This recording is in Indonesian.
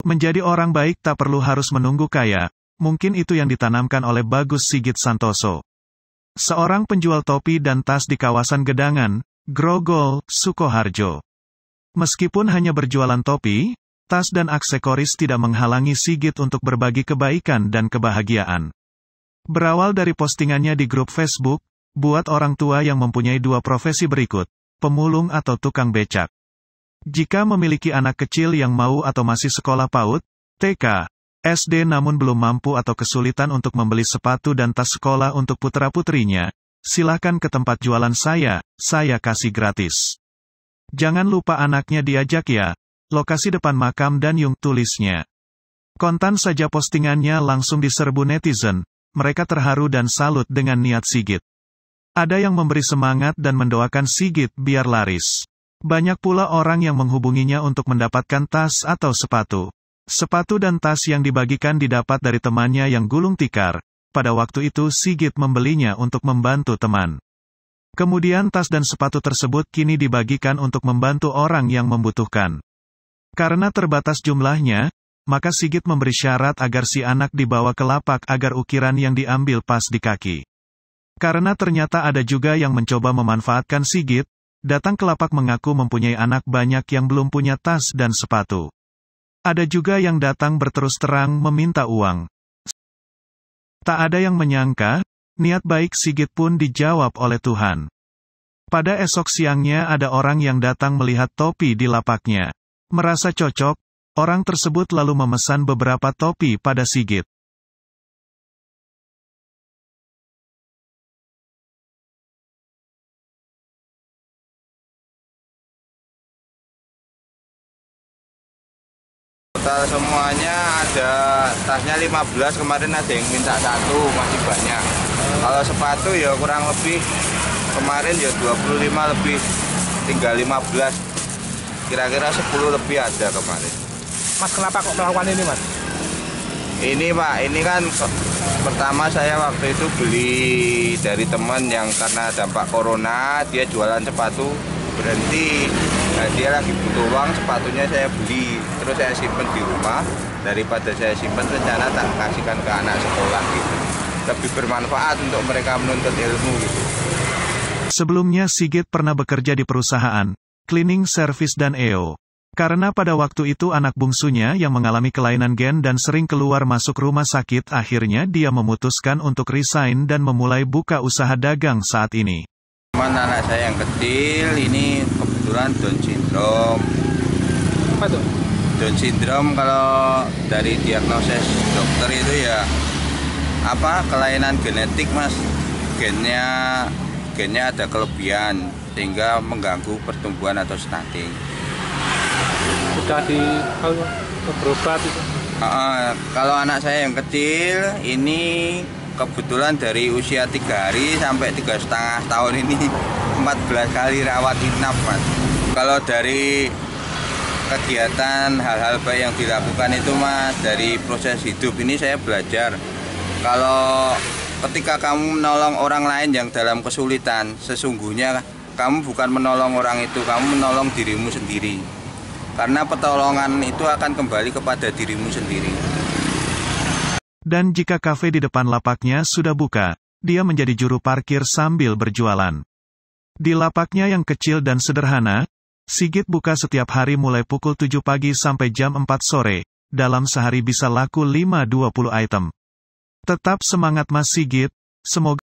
Menjadi orang baik tak perlu harus menunggu kaya, mungkin itu yang ditanamkan oleh Bagus Sigit Santoso. Seorang penjual topi dan tas di kawasan Gedangan, Grogol, Sukoharjo. Meskipun hanya berjualan topi, tas dan aksesoris tidak menghalangi Sigit untuk berbagi kebaikan dan kebahagiaan. Berawal dari postingannya di grup Facebook, buat orang tua yang mempunyai dua profesi berikut, pemulung atau tukang becak. Jika memiliki anak kecil yang mau atau masih sekolah PAUD, TK, SD namun belum mampu atau kesulitan untuk membeli sepatu dan tas sekolah untuk putra-putrinya, silakan ke tempat jualan saya kasih gratis. Jangan lupa anaknya diajak ya, lokasi depan makam dan yung tulisnya. Kontan saja postingannya langsung diserbu netizen, mereka terharu dan salut dengan niat Sigit. Ada yang memberi semangat dan mendoakan Sigit biar laris. Banyak pula orang yang menghubunginya untuk mendapatkan tas atau sepatu. Sepatu dan tas yang dibagikan didapat dari temannya yang gulung tikar. Pada waktu itu Sigit membelinya untuk membantu teman. Kemudian tas dan sepatu tersebut kini dibagikan untuk membantu orang yang membutuhkan. Karena terbatas jumlahnya, maka Sigit memberi syarat agar si anak dibawa ke lapak agar ukiran yang diambil pas di kaki. Karena ternyata ada juga yang mencoba memanfaatkan Sigit, datang ke lapak mengaku mempunyai anak banyak yang belum punya tas dan sepatu. Ada juga yang datang berterus terang meminta uang. Tak ada yang menyangka, niat baik Sigit pun dijawab oleh Tuhan. Pada esok siangnya ada orang yang datang melihat topi di lapaknya. Merasa cocok, orang tersebut lalu memesan beberapa topi pada Sigit. Total semuanya ada tasnya 15, kemarin ada yang minta satu, masih banyak. Kalau sepatu ya kurang lebih, kemarin ya 25 lebih, tinggal 15. Kira-kira 10 lebih ada kemarin. Mas, kenapa kok melakukan ini, Mas? Ini Pak, ini kan pertama saya waktu itu beli dari teman yang karena dampak corona, dia jualan sepatu berhenti. Nah, dia lagi butuh uang, sepatunya saya beli, terus saya simpen di rumah. Daripada saya simpen, rencana tak kasihkan ke anak sekolah gitu. Lebih bermanfaat untuk mereka menuntut ilmu gitu. Sebelumnya Sigit pernah bekerja di perusahaan cleaning service dan EO. Karena pada waktu itu anak bungsunya yang mengalami kelainan gen dan sering keluar masuk rumah sakit, akhirnya dia memutuskan untuk resign dan memulai buka usaha dagang saat ini. Anak saya yang kecil ini kebetulan Down syndrome. Apa tuh? Down syndrome kalau dari diagnosis dokter itu ya kelainan genetik, Mas. Gennya ada kelebihan sehingga mengganggu pertumbuhan atau stunting. Sudah berobat itu? Kalau anak saya yang kecil ini kebetulan dari usia 3 hari sampai 3,5 tahun ini 14 kali rawat inap, Mas. Kalau dari kegiatan hal-hal baik yang dilakukan itu, Mas, dari proses hidup ini saya belajar kalau ketika kamu menolong orang lain yang dalam kesulitan, sesungguhnya kamu bukan menolong orang itu, kamu menolong dirimu sendiri. Karena pertolongan itu akan kembali kepada dirimu sendiri. Dan jika kafe di depan lapaknya sudah buka, dia menjadi juru parkir sambil berjualan. Di lapaknya yang kecil dan sederhana, Sigit buka setiap hari mulai pukul 7 pagi sampai jam 4 sore, dalam sehari bisa laku 5-20 item. Tetap semangat Mas Sigit, semoga